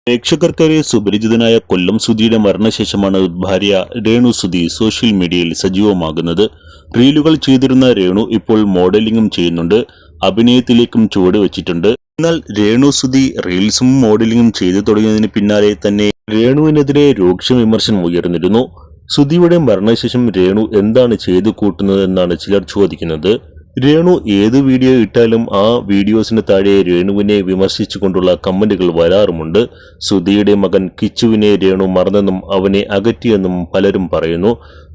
പ്രേക്ഷകർക്കേറെ സുപരിചിതനായ കൊല്ലം സുധിയുടെ മരണശേഷമാണ് ഭാര്യ രേണു സുധി സോഷ്യൽ മീഡിയയിൽ സജീവമാകുന്നത്. റീലുകൾ ചെയ്തിരുന്ന രേണു ഇപ്പോൾ മോഡലിംഗും ചെയ്യുന്നുണ്ട്. അഭിനയത്തിലേക്കും ചുവടുവെച്ചിട്ടുണ്ട്. എന്നാൽ രേണു സുധി റീൽസും മോഡലിംഗും ചെയ്തു തുടങ്ങിയതിന് പിന്നാലെ തന്നെ രേണുവിനെതിരെ രൂക്ഷ വിമർശനം ഉയർന്നിരുന്നു. സുധിയുടെ മരണശേഷം രേണു എന്താണ് ചെയ്തു കൂട്ടുന്നത് എന്നാണ് ചിലർ ചോദിക്കുന്നത്. രേണു ഏത് വീഡിയോ ഇട്ടാലും ആ വീഡിയോസിന് താഴെ രേണുവിനെ വിമർശിച്ചുകൊണ്ടുള്ള കമന്റുകൾ വരാറുമുണ്ട്. സുധിയുടെ മകൻ കിച്ചുവിനെ രേണു മറന്നെന്നും അവനെ അകറ്റിയെന്നും പലരും പറയുന്നു.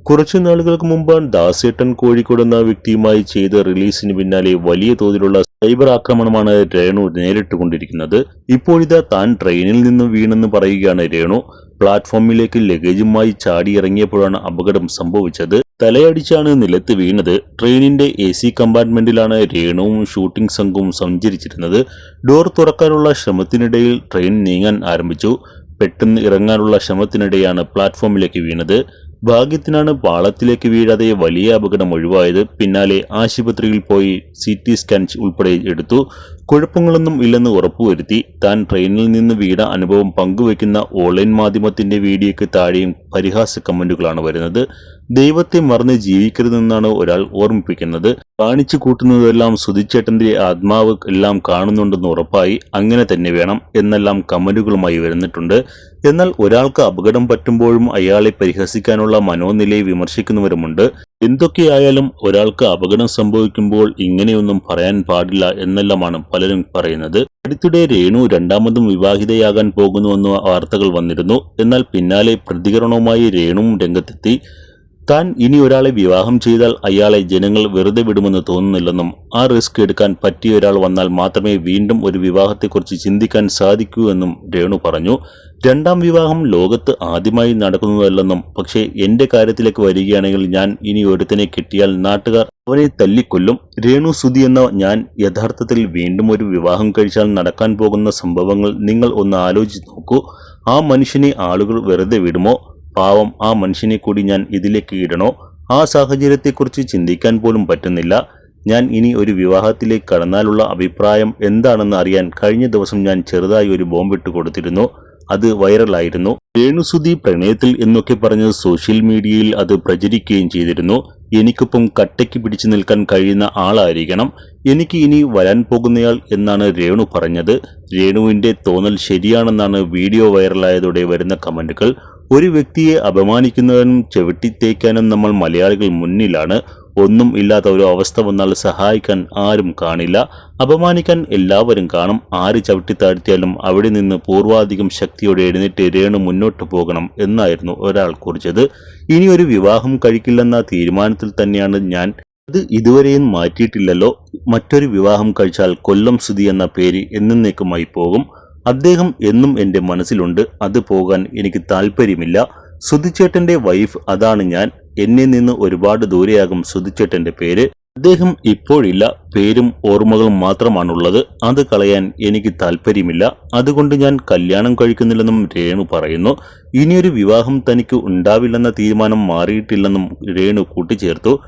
കുറച്ചു നാളുകൾക്ക് മുമ്പാണ് ദാസേട്ടൻ കോഴിക്കോട് എന്ന വ്യക്തിയുമായി ചെയ്ത റിലീസിന് പിന്നാലെ വലിയ തോതിലുള്ള സൈബർ ആക്രമണമാണ് രേണു നേരിട്ടുകൊണ്ടിരിക്കുന്നത്. ഇപ്പോഴിതാ താൻ ട്രെയിനിൽ നിന്ന് വീണെന്ന് പറയുകയാണ് രേണു. പ്ലാറ്റ്ഫോമിലേക്ക് ലഗേജുമായി ചാടിയിറങ്ങിയപ്പോഴാണ് അപകടം സംഭവിച്ചത്. തലയടിച്ചാണ് നിലത്ത് വീണത്. ട്രെയിനിന്റെ AC കമ്പാർട്ട്മെന്റിലാണ് രേണുവും ഷൂട്ടിംഗ് സംഘവും സഞ്ചരിച്ചിരുന്നത്. ഡോർ തുറക്കാനുള്ള ശ്രമത്തിനിടയിൽ ട്രെയിൻ നീങ്ങാൻ ആരംഭിച്ചു. പെട്ടെന്ന് ഇറങ്ങാനുള്ള ശ്രമത്തിനിടെയാണ് പ്ലാറ്റ്ഫോമിലേക്ക് വീണത്. ഭാഗ്യത്തിനാണ് പാളത്തിലേക്ക് വീഴാതെ വലിയ അപകടം ഒഴിവായത്. പിന്നാലെ ആശുപത്രിയിൽ പോയി CT സ്കാൻ ഉൾപ്പെടെ എടുത്തു. കുഴപ്പങ്ങളൊന്നും ഇല്ലെന്ന് ഉറപ്പുവരുത്തി. താൻ ട്രെയിനിൽ നിന്ന് വീണ അനുഭവം പങ്കുവയ്ക്കുന്ന ഓൺലൈൻ മാധ്യമത്തിന്റെ വീഡിയോയ്ക്ക് താഴെയും പരിഹാസ കമന്റുകളാണ് വരുന്നത്. ദൈവത്തെ മറന്ന് ജീവിക്കരുതെന്നാണ് ഒരാൾ ഓർമ്മിപ്പിക്കുന്നത്. കാണിച്ചു കൂട്ടുന്നതെല്ലാം സുധിച്ചേട്ടന്റെ ആത്മാവ് എല്ലാം കാണുന്നുണ്ടെന്ന് ഉറപ്പായി, അങ്ങനെ തന്നെ വേണം എന്നെല്ലാം കമന്റുകളുമായി വരുന്നിട്ടുണ്ട്. എന്നാൽ ഒരാൾക്ക് അപകടം പറ്റുമ്പോഴും അയാളെ പരിഹസിക്കാനുള്ള മനോനിലയെ വിമർശിക്കുന്നവരുമുണ്ട്. എന്തൊക്കെയായാലും ഒരാൾക്ക് അപകടം സംഭവിക്കുമ്പോൾ ഇങ്ങനെയൊന്നും പറയാൻ പാടില്ല എന്നെല്ലാമാണ് പലരും പറയുന്നത്. അടുത്തിടെ രേണു രണ്ടാമതും വിവാഹിതയാകാൻ പോകുന്നുവെന്ന വാർത്തകൾ വന്നിരുന്നു. എന്നാൽ പിന്നാലെ പ്രതികരണവുമായി രേണുവും രംഗത്തെത്തി. താൻ ഇനി ഒരാളെ വിവാഹം ചെയ്താൽ അയാളെ ജനങ്ങൾ വെറുതെ വിടുമെന്ന് തോന്നുന്നില്ലെന്നും ആ റിസ്ക് എടുക്കാൻ പറ്റിയ ഒരാൾ വന്നാൽ മാത്രമേ വീണ്ടും ഒരു വിവാഹത്തെക്കുറിച്ച് ചിന്തിക്കാൻ സാധിക്കൂ എന്നും രേണു പറഞ്ഞു. രണ്ടാം വിവാഹം ലോകത്ത് ആദ്യമായി നടക്കുന്നതല്ലെന്നും, പക്ഷേ എന്റെ കാര്യത്തിലേക്ക് വരികയാണെങ്കിൽ ഞാൻ ഇനി ഒരുത്തനെ കിട്ടിയാൽ നാട്ടുകാർ അവനെ തല്ലിക്കൊല്ലും. രേണു സുധി എന്ന ഞാൻ യഥാർത്ഥത്തിൽ വീണ്ടും ഒരു വിവാഹം കഴിച്ചാൽ നടക്കാൻ പോകുന്ന സംഭവങ്ങൾ നിങ്ങൾ ഒന്ന് ആലോചിച്ച് നോക്കൂ. ആ മനുഷ്യനെ ആളുകൾ വെറുതെ വിടുമോ? പാവം, ആ മനുഷ്യനെ കൂടി ഞാൻ ഇതിലേക്ക് ഇടണോ? ആ സാഹചര്യത്തെക്കുറിച്ച് ചിന്തിക്കാൻ പോലും പറ്റുന്നില്ല. ഞാൻ ഇനി ഒരു വിവാഹത്തിലേക്ക് കടന്നാലുള്ള അഭിപ്രായം എന്താണെന്ന് അറിയാൻ കഴിഞ്ഞ ദിവസം ഞാൻ ചെറുതായി ഒരു ബോംബിട്ട് കൊടുത്തിരുന്നു. അത് വൈറലായിരുന്നു. രേണു സുധി പ്രണയത്തിൽ എന്നൊക്കെ പറഞ്ഞ് സോഷ്യൽ മീഡിയയിൽ അത് പ്രചരിക്കുകയും ചെയ്തിരുന്നു. എനിക്കൊപ്പം കട്ടയ്ക്ക് പിടിച്ചു നിൽക്കാൻ കഴിയുന്ന ആളായിരിക്കണം എനിക്ക് ഇനി വരാൻ പോകുന്നയാൾ എന്നാണ് രേണു പറഞ്ഞത്. രേണുവിന്റെ തോന്നൽ ശരിയാണെന്നാണ് വീഡിയോ വൈറലായതോടെ വരുന്ന കമന്റുകൾ. ഒരു വ്യക്തിയെ അപമാനിക്കുന്നതിനും ചവിട്ടിത്തേക്കാനും നമ്മൾ മലയാളികൾ മുന്നിലാണ്. ഒന്നും ഇല്ലാത്ത ഒരു അവസ്ഥ വന്നാൽ സഹായിക്കാൻ ആരും കാണില്ല. അപമാനിക്കാൻ എല്ലാവരും കാണും. ആര് ചവിട്ടിത്താഴ്ത്തിയാലും അവിടെ നിന്ന് പൂർവാധികം ശക്തിയോടെ എഴുന്നേറ്റ് രേണു മുന്നോട്ട് പോകണം എന്നായിരുന്നു ഒരാൾ കുറിച്ചത്. ഇനി ഒരു വിവാഹം കഴിക്കില്ലെന്ന തീരുമാനത്തിൽ തന്നെയാണ് ഞാൻ. അത് ഇതുവരെയും മാറ്റിയിട്ടില്ലല്ലോ. മറ്റൊരു വിവാഹം കഴിച്ചാൽ കൊല്ലം സുധി എന്ന പേര് എന്നേക്കുമായി പോകും. അദ്ദേഹം എന്നും എന്റെ മനസ്സിലുണ്ട്. അത് പോകാൻ എനിക്ക് താല്പര്യമില്ല. സുധിച്ചേട്ടന്റെ വൈഫ്, അതാണ് ഞാൻ. എന്നെ നിന്ന് ഒരുപാട് ദൂരെയാകും സുധിച്ചേട്ടന്റെ പേര്. അദ്ദേഹം ഇപ്പോഴില്ല. പേരും ഓർമ്മകളും മാത്രമാണുള്ളത്. അത് കളയാൻ എനിക്ക് താല്പര്യമില്ല. അതുകൊണ്ട് ഞാൻ കല്യാണം കഴിക്കുന്നില്ലെന്നും രേണു പറയുന്നു. ഇനിയൊരു വിവാഹം തനിക്ക് ഉണ്ടാവില്ലെന്ന തീരുമാനം മാറിയിട്ടില്ലെന്നും രേണു കൂട്ടിച്ചേർത്തു.